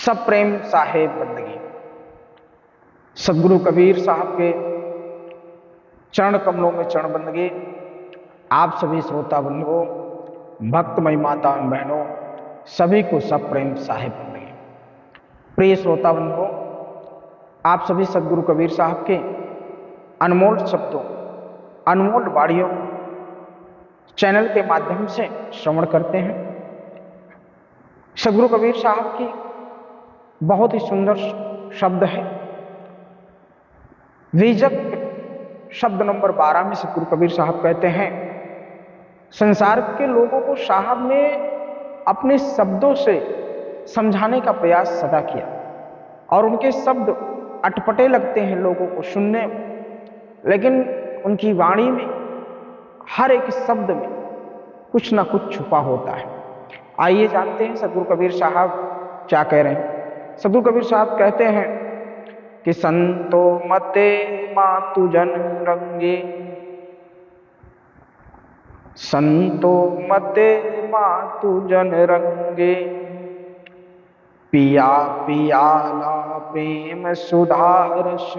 सब प्रेम साहेब बंदगी। सदगुरु कबीर साहब के चरण कमलों में चरण बंदगी। आप सभी श्रोता बंधुओं, भक्तमयी माता बहनों, सभी को सब प्रेम साहेब बंदगी। प्रिय श्रोता बंधुओं, आप सभी सदगुरु कबीर साहब के अनमोल शब्दों, अनमोल वाणियों चैनल के माध्यम से श्रवण करते हैं। सदगुरु कबीर साहब की बहुत ही सुंदर शब्द है। बीजक शब्द नंबर 12 में सदगुरु कबीर साहब कहते हैं, संसार के लोगों को साहब ने अपने शब्दों से समझाने का प्रयास सदा किया और उनके शब्द अटपटे लगते हैं लोगों को सुनने में, लेकिन उनकी वाणी में हर एक शब्द में कुछ ना कुछ छुपा होता है। आइए जानते हैं सदगुरु कबीर साहब क्या कह रहे हैं। सदगुरु कबीर साहब कहते हैं कि संतो मते मातु जन रंगे, संतो मते मातु जन रंगे, पिया पियाला प्रेम सुधारस,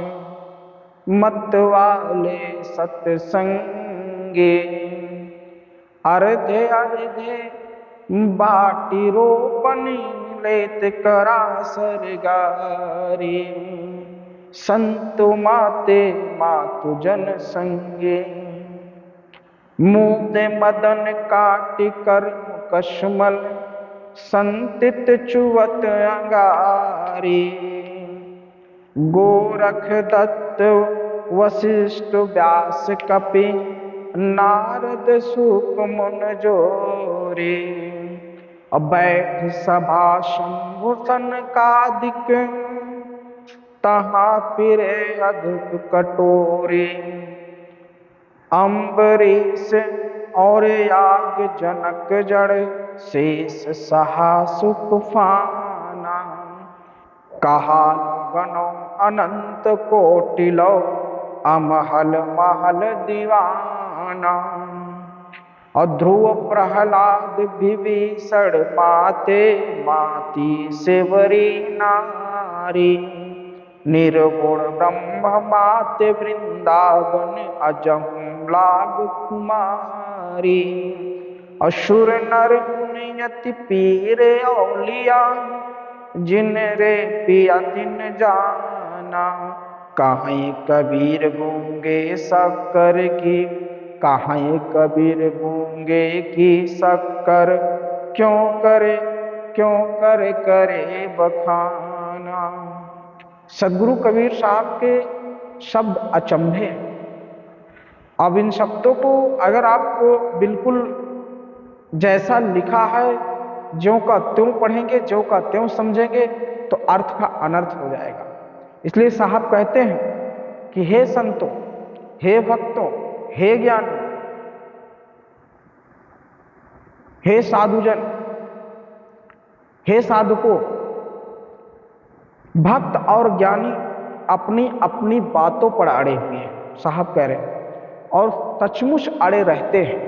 मत वाले सत्संगे, अर्धे अर्धे बाटी रोपनी लेत करा सरगारी, संतो माते मातु जन संगे, मुते मदन काटि कर्म कशमल, संतित चुवत अंगारी, गोरख दत्त वशिष्ठ व्यास कपि, नारद सुक मुन जोरे, बैठ सभा शंभु सनकादिक, तहाँ फिरे अद्भुत कटोरे, अम्बरीश और याग जनक जड़, शेष सहा सुख फाना, कहा गनो अनंत कोटि लो, अमहल महल दीवाना, और ध्रुव प्रहलाद विभीषण माते, माती सेवरी नारी, निर्गुण ब्रह्म माते वृंदावन, अजम लाग कुमारी, असुर नर मुनि यति पीरे औलिया, जिन रे पिया तिन जाना, कहीं कबीर गूंगे शक्कर की, कहीं कबीर गूंगे की शक्कर, क्यों करे करे बखाना। सदगुरु कबीर साहब के शब्द अचंभे हैं। अब इन शब्दों को अगर आपको बिल्कुल जैसा लिखा है ज्यों का त्यों पढ़ेंगे, ज्यों का त्यों समझेंगे, तो अर्थ का अनर्थ हो जाएगा। इसलिए साहब कहते हैं कि हे संतों, हे भक्तों, हे ज्ञानी, हे साधुजन, हे साधुकों, भक्त और ज्ञानी अपनी अपनी बातों पर अड़े हुए हैं। साहब कह रहे हैं और सचमुच अड़े रहते हैं,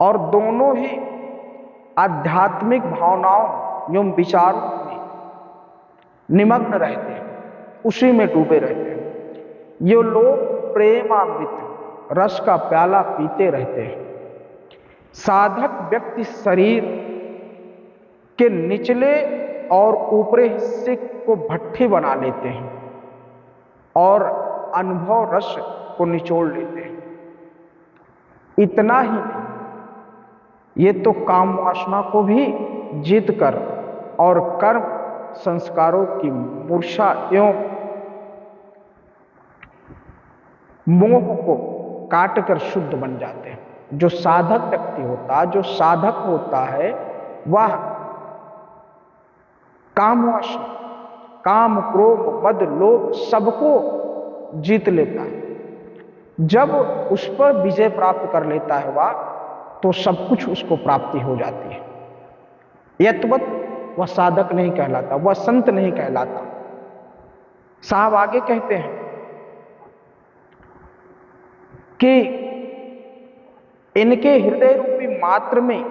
और दोनों ही आध्यात्मिक भावनाओं एवं विचारों में निमग्न रहते हैं, उसी में डूबे रहते हैं। ये लोग प्रेमामृत रस का प्याला पीते रहते हैं। साधक व्यक्ति शरीर के निचले और ऊपरी हिस्से को भट्ठी बना लेते हैं और अनुभव रस को निचोड़ लेते हैं। इतना ही नहीं, ये तो काम वासना को भी जीत कर और कर्म संस्कारों की मूर्छा एवं मोह को काट कर शुद्ध बन जाते हैं। जो साधक व्यक्ति होता है, जो साधक होता है, वह काम वासना, काम क्रोध मद लोभ सबको जीत लेता है। जब उस पर विजय प्राप्त कर लेता है वह, तो सब कुछ उसको प्राप्ति हो जाती है। यत्वत वह साधक नहीं कहलाता, वह संत नहीं कहलाता। साहब आगे कहते हैं कि इनके हृदय रूपी मात्र में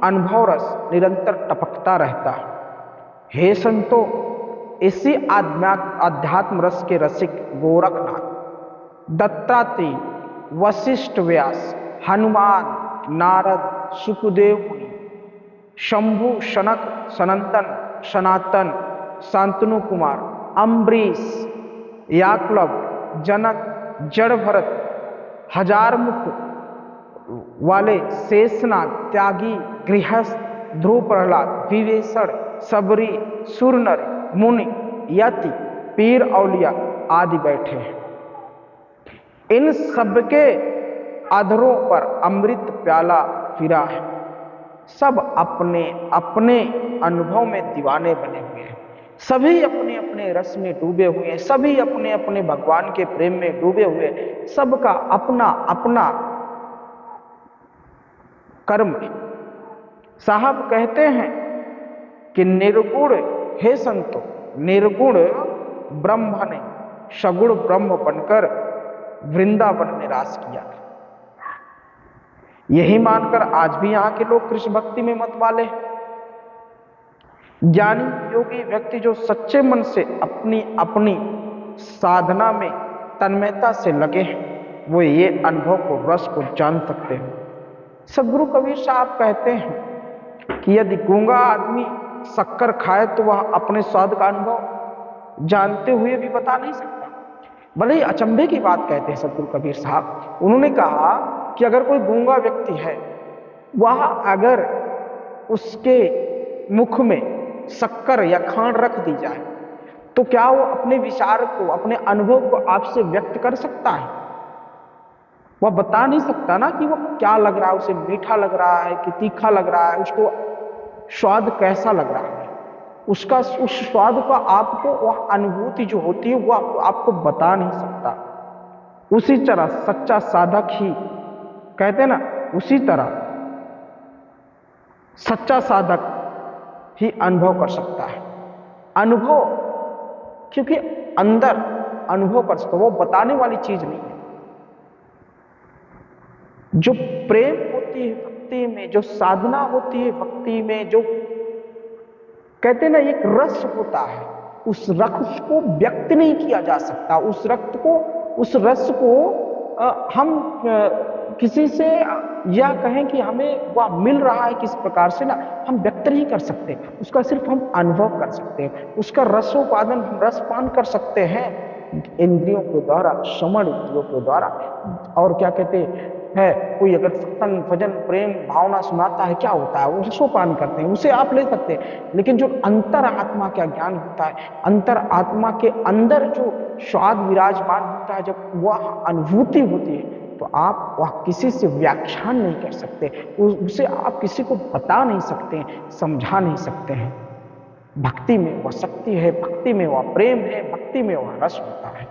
अनुभव रस निरंतर टपकता रहता है हे संतो, इसी आध्यात्म रस के रसिक गोरखनाथ, दत्तात्रेय, वशिष्ठ, व्यास, हनुमान, नारद, सुखदेव मुनि, शंभु, शनक, सनंदन, सनातन, शांतनु कुमार, अम्बरीश, याकलब, जनक, जड़ भरत, हजार मुख वाले शेषनाग, त्यागी, गृहस्थ, ध्रुव प्रहलाद, विवेशण, सबरी, सुरनर, मुनि, यति, पीर, औलिया आदि बैठे हैं। इन सबके अधरों पर अमृत प्याला फिरा है। सब अपने अपने अनुभव में दीवाने बने हुए हैं। सभी अपने अपने रस में डूबे हुए हैं। सभी अपने अपने भगवान के प्रेम में डूबे हुए हैं। सबका अपना अपना कर्म है। साहब कहते हैं कि निर्गुण, हे संतो, निर्गुण ब्रह्म ने सगुण ब्रह्म बनकर वृंदावन में रास किया। यही मानकर आज भी यहाँ के लोग कृष्ण भक्ति में मत वाले हैं। ज्ञानी योगी व्यक्ति जो सच्चे मन से अपनी अपनी साधना में तन्मयता से लगे हैं, वो ये अनुभव को, रस को जान सकते हैं। सदगुरु कबीर साहब कहते हैं कि यदि गूंगा आदमी शक्कर खाए तो वह अपने स्वाद का अनुभव जानते हुए भी बता नहीं सकता। बड़े ही अचंभे की बात कहते हैं सदगुरु कबीर साहब। उन्होंने कहा कि अगर कोई गूंगा व्यक्ति है, वह अगर उसके मुख में शक्कर या खांड रख दी जाए तो क्या वो अपने विचार को, अपने अनुभव को आपसे व्यक्त कर सकता है? वह बता नहीं सकता ना कि वो क्या लग रहा है, उसे मीठा लग रहा है कि तीखा लग रहा है, उसको स्वाद कैसा लग रहा है। उसका उस स्वाद का आपको वह अनुभूति जो होती है वह आपको बता नहीं सकता। उसी तरह सच्चा साधक ही, कहते हैं ना, उसी तरह सच्चा साधक ही अनुभव कर सकता है। अनुभव, क्योंकि अंदर अनुभव कर सकता, वो बताने वाली चीज नहीं है। जो प्रेम होती है भक्ति में, जो साधना होती है भक्ति में, जो कहते हैं ना एक रस होता है, उस रस को व्यक्त नहीं किया जा सकता। उस रस को हम किसी से या कहें कि हमें वह मिल रहा है किस प्रकार से, ना हम व्यक्त नहीं कर सकते। उसका सिर्फ हम अनुभव कर सकते हैं। उसका रसोपादन, हम रसपान कर सकते हैं इंद्रियों के द्वारा, श्रवण इंद्रियों के द्वारा। और क्या कहते हैं, कोई अगर सत्संग, भजन, प्रेम भावना सुनाता है, क्या होता है, वो रसोपान करते हैं, उसे आप ले सकते हैं। लेकिन जो अंतर आत्मा का ज्ञान होता है, अंतर आत्मा के अंदर जो स्वाद विराजमान होता है, जब वह अनुभूति होती है तो आप वह किसी से व्याख्यान नहीं कर सकते, उसे आप किसी को बता नहीं सकते, समझा नहीं सकते हैं। भक्ति में वह शक्ति है, भक्ति में वह प्रेम है, भक्ति में वह रस होता है।